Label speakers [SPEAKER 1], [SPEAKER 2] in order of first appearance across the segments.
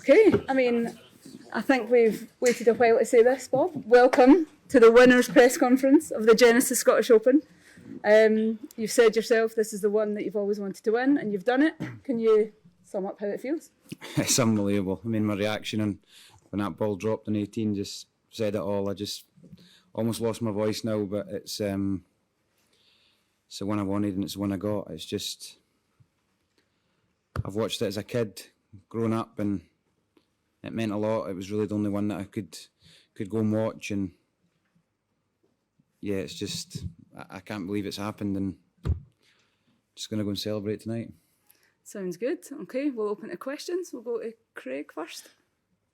[SPEAKER 1] Okay, I mean, I think we've waited a while to say this, Bob. Welcome to the winners' press conference of the Genesis Scottish Open. You've said yourself this is the one that you've always wanted to win, and you've done it. Can you sum up how it feels?
[SPEAKER 2] It's unbelievable. I mean, my reaction when that ball dropped on 18 just said it all. I just almost lost my voice now, but it's the one I wanted and it's the one I got. It's just, I've watched it as a kid, growing up, and it meant a lot. It was really the only one that I could go and watch, and yeah, it's just, I can't believe it's happened, and just going to go and celebrate tonight.
[SPEAKER 1] Sounds good. Okay, we'll open to questions. We'll go to Craig first.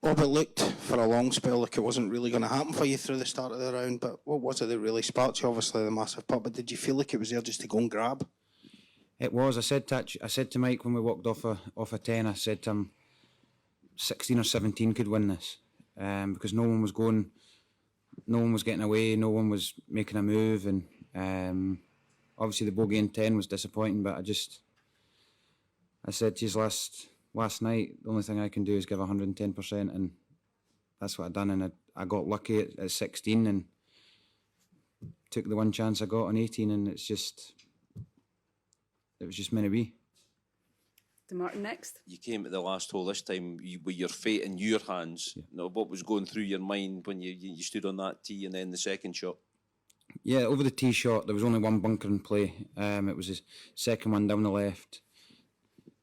[SPEAKER 3] Bob, it looked for a long spell like it wasn't really going to happen for you through the start of the round, but what was it that really sparked you? Obviously the massive putt, but did you feel like it was there just to go and grab?
[SPEAKER 2] It was. I said to Mike when we walked off a 10, I said to him, 16 or 17 could win this, because no one was getting away, no one was making a move, and obviously the bogey in 10 was disappointing, but I said to you last night, the only thing I can do is give 110%, and that's what I done, and I got lucky at 16 and took the one chance I got on 18, and it was just meant to be.
[SPEAKER 1] To Martin next.
[SPEAKER 4] You came at the last hole this time with your fate in your hands. Yeah. Now, what was going through your mind when you stood on that tee and then the second shot?
[SPEAKER 2] Yeah, over the tee shot, there was only one bunker in play. It was the second one down the left.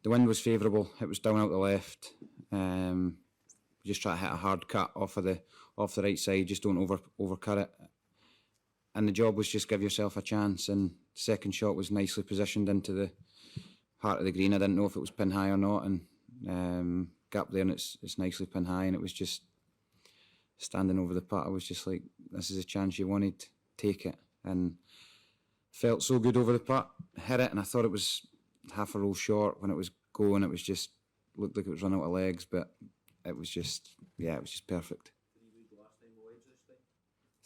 [SPEAKER 2] The wind was favourable. It was down out the left. Just try to hit a hard cut off the right side. Just don't overcut it. And the job was just give yourself a chance. And the second shot was nicely positioned into the heart of the green. I didn't know if it was pin high or not, and got up there and it's nicely pin high, and it was just standing over the putt. I was just like, this is a chance you wanted, take it, and felt so good over the putt, hit it, and I thought it was half a roll short when it was going. It was just looked like it was running out of legs, but it was just perfect.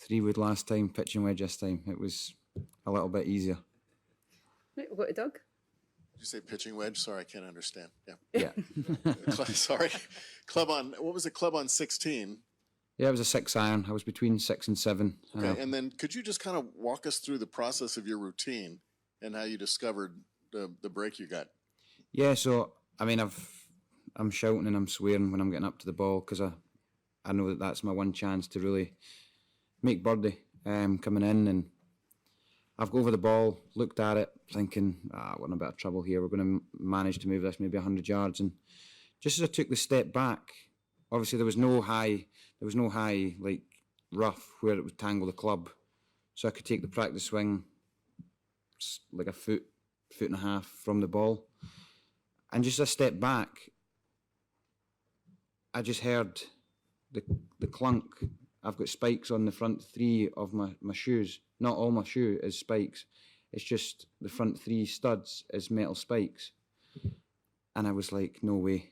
[SPEAKER 2] 3-wood last time, pitching wedge this time. It was a little bit easier.
[SPEAKER 1] Right, we'll go to Doug.
[SPEAKER 5] Did you say pitching wedge? Sorry, I can't understand.
[SPEAKER 2] Yeah.
[SPEAKER 5] Sorry. What was it, club on 16?
[SPEAKER 2] Yeah, it was a 6-iron. I was between 6 and 7.
[SPEAKER 5] Okay, and then could you just kind of walk us through the process of your routine and how you discovered the break you got? Yeah,
[SPEAKER 2] so, I mean, I'm shouting and I'm swearing when I'm getting up to the ball, because I know that that's my one chance to really make birdie coming in, and I've got over the ball, looked at it, thinking, we're in a bit of trouble here. We're going to manage to move this maybe 100 yards. And just as I took the step back, obviously there was no high like rough where it would tangle the club, so I could take the practice swing like a foot and a half from the ball. And just a step back, I just heard the clunk. I've got spikes on the front 3 of my shoes. Not all my shoe is spikes. It's just the front 3 studs is metal spikes. And I was like, no way.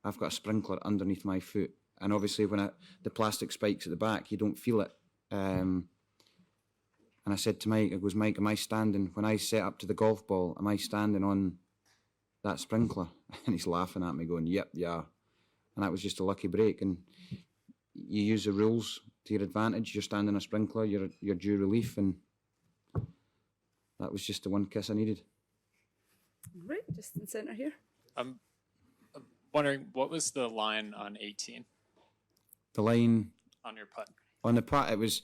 [SPEAKER 2] I've got a sprinkler underneath my foot. And obviously when the plastic spikes at the back, you don't feel it. And I said to Mike, Mike, am I standing, when I set up to the golf ball, am I standing on that sprinkler? And he's laughing at me going, yep, yeah. And that was just a lucky break. And you use the rules to your advantage. You're standing a sprinkler, you're due relief, and that was just the one kiss I needed.
[SPEAKER 1] Right, just in centre here.
[SPEAKER 6] I'm wondering, what was the line on 18?
[SPEAKER 2] The line
[SPEAKER 6] on your putt?
[SPEAKER 2] On the putt, it was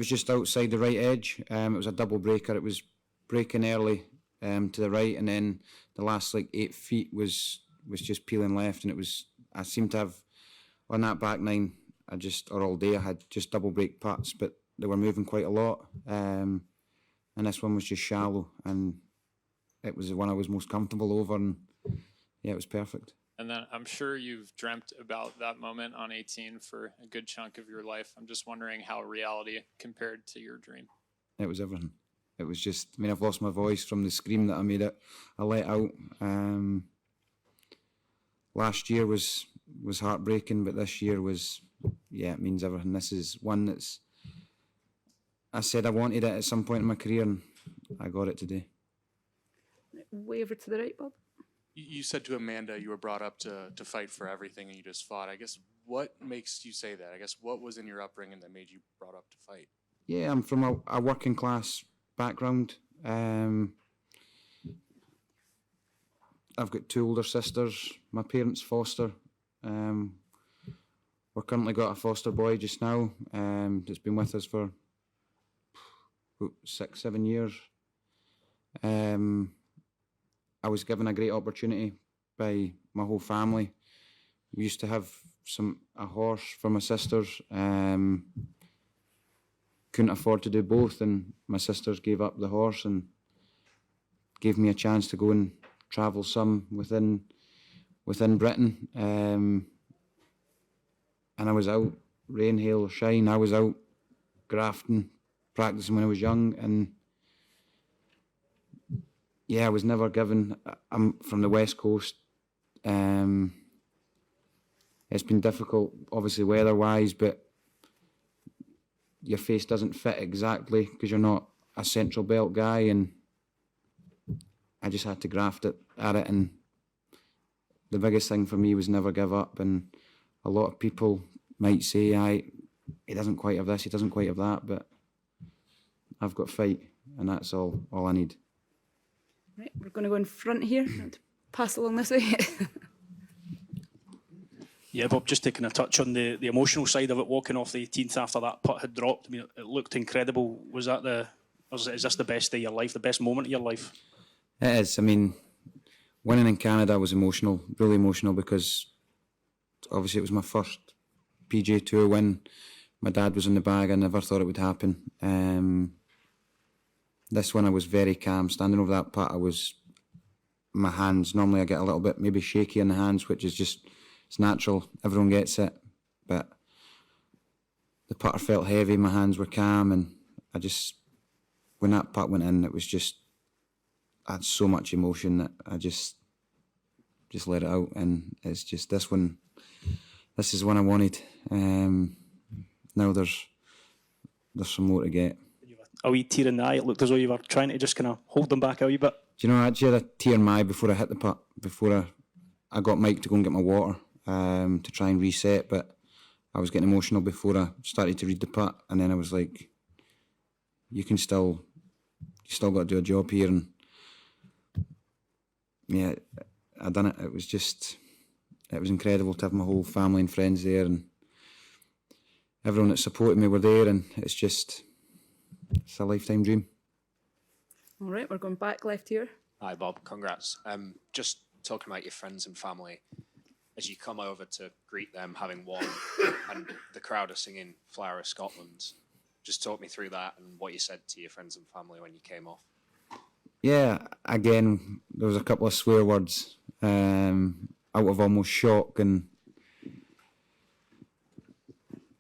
[SPEAKER 2] just outside the right edge. It was a double breaker. It was breaking early to the right, and then the last 8 feet was just peeling left, and I seemed to have, on that back nine, all day I had just double break putts, but they were moving quite a lot. And this one was just shallow, and it was the one I was most comfortable over, and yeah, it was perfect.
[SPEAKER 6] And then I'm sure you've dreamt about that moment on 18 for a good chunk of your life. I'm just wondering how reality compared to your dream.
[SPEAKER 2] It was everything. It was just, I mean, I've lost my voice from the scream that I let out. Last year was heartbreaking, but this year was, it means everything. This is one that's, I said I wanted it at some point in my career, and I got it today.
[SPEAKER 1] Way over to the right, Bob.
[SPEAKER 7] You said to Amanda you were brought up to fight for everything and you just fought. I guess what makes you say that? I guess what was in your upbringing that made you brought up to fight?
[SPEAKER 2] Yeah, I'm from a working class background. I've got 2 older sisters. My parents foster. We've currently got a foster boy just now that's been with us for 6-7 years. I was given a great opportunity by my whole family. We used to have a horse for my sisters. Couldn't afford to do both, and my sisters gave up the horse and gave me a chance to go and travel some within Britain. And I was out, rain, hail, or shine. I was out grafting, practicing when I was young, and yeah, I was never given. I'm from the West Coast. It's been difficult, obviously weather-wise, but your face doesn't fit exactly because you're not a central belt guy, and I just had to graft at it. And the biggest thing for me was never give up. And a lot of people might say, he doesn't quite have this, he doesn't quite have that, but I've got fight, and that's all I need.
[SPEAKER 1] Right, we're going to go in front here and pass along this way.
[SPEAKER 8] Yeah, Bob, just taking a touch on the emotional side of it, walking off the 18th after that putt had dropped. I mean, it looked incredible. Is this the best day of your life, the best moment of your life?
[SPEAKER 2] It is. I mean, winning in Canada was emotional, really emotional, because obviously it was my first PGA Tour win. My dad was in the bag. I never thought it would happen. This one I was very calm. Standing over that putt, my hands, normally I get a little bit maybe shaky in the hands, which is just, it's natural. Everyone gets it. But the putter felt heavy, my hands were calm, and when that putt went in, it was just, I had so much emotion that I just let it out. And it's just this is one I wanted. Now there's some more to get.
[SPEAKER 8] A wee tear in the eye. It looked as though you were trying to just kind of hold them back a wee bit.
[SPEAKER 2] Do you know, I actually had a tear in my eye before I hit the putt, before I got Mike to go and get my water to try and reset, but I was getting emotional before I started to read the putt, and then I was like, you still got to do a job here. And yeah, I done it. It was incredible to have my whole family and friends there, and everyone that supported me were there, and it's a lifetime dream.
[SPEAKER 1] All right, we're going back left here.
[SPEAKER 9] Hi, Bob. Congrats. Just talking about your friends and family, as you come over to greet them having won, and the crowd are singing Flower of Scotland. Just talk me through that and what you said to your friends and family when you came off.
[SPEAKER 2] Yeah, again, there was a couple of swear words out of almost shock, and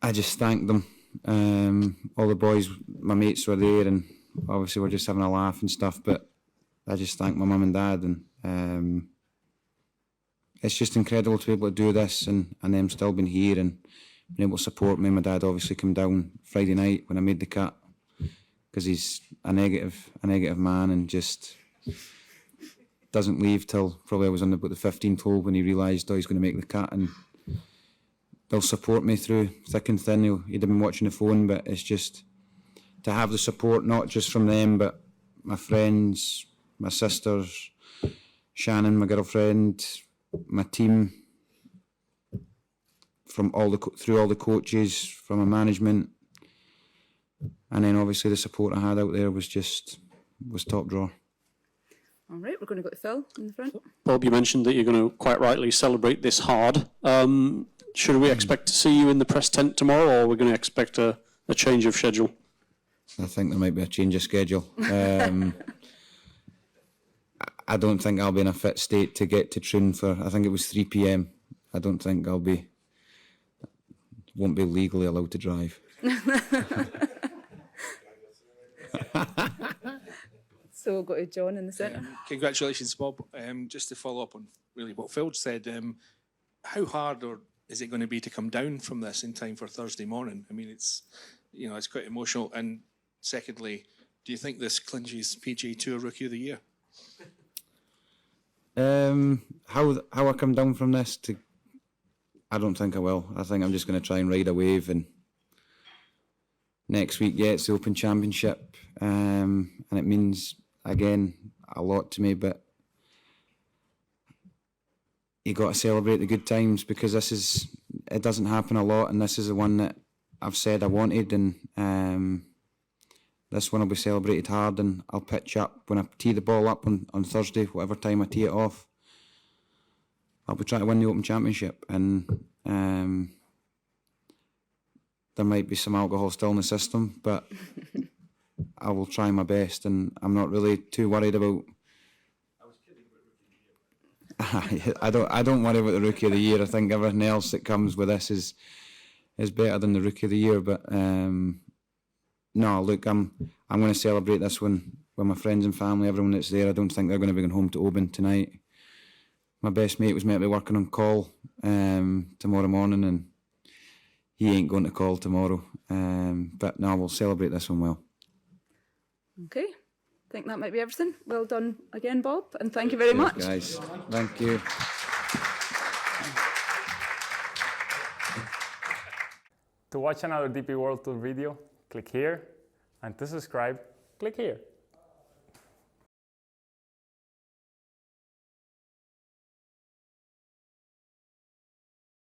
[SPEAKER 2] I just thanked them. All the boys, my mates were there, and obviously we're just having a laugh and stuff, but I just thank my mum and dad, and it's just incredible to be able to do this and them still being here and being able to support me. My dad obviously came down Friday night when I made the cut, because he's a negative man, and just doesn't leave till probably I was on about the 15th hole when he realised he's going to make the cut, and they'll support me through thick and thin. He'd have been watching the phone, but it's just to have the support, not just from them, but my friends, my sisters, Shannon, my girlfriend, my team, through all the coaches, from my management, and then obviously the support I had out there was top drawer.
[SPEAKER 1] All right, we're going to go to Phil in the front.
[SPEAKER 8] Bob, you mentioned that you're going to quite rightly celebrate this hard. Should we expect to see you in the press tent tomorrow, or are we going to expect a change of schedule?
[SPEAKER 2] I think there might be a change of schedule. I don't think I'll be in a fit state to get to Troon I think it was 3 p.m. I don't think won't be legally allowed to drive.
[SPEAKER 1] So we'll go to John in the centre.
[SPEAKER 10] Congratulations, Bob. Just to follow up on really what Phil said, how hard is it going to be to come down from this in time for Thursday morning? I mean, it's quite emotional. And secondly, do you think this clinches PGA Tour Rookie of the Year?
[SPEAKER 2] How I come down from this to, I don't think I will. I think I'm just going to try and ride a wave, and next week, it's the Open Championship, and it means, again, a lot to me, but you got to celebrate the good times, because it doesn't happen a lot, and this is the one that I've said I wanted, and this one will be celebrated hard, and I'll pitch up when I tee the ball up on Thursday, whatever time I tee it off. I'll be trying to win the Open Championship, and there might be some alcohol still in the system, but I will try my best, and I'm not really too worried about. I don't worry about the Rookie of the Year. I think everything else that comes with this is better than the Rookie of the Year. But no, look, I'm going to celebrate this one with my friends and family, everyone that's there. I don't think they're going to be going home to Oban tonight. My best mate was meant to be working on call tomorrow morning, and he ain't going to call tomorrow. But no, we'll celebrate this one well.
[SPEAKER 1] Okay, I think that might be everything. Well done again, Bob, and thank you very much.
[SPEAKER 2] Guys, thank you.
[SPEAKER 11] To watch another DP World Tour video, click here, and to subscribe, click here.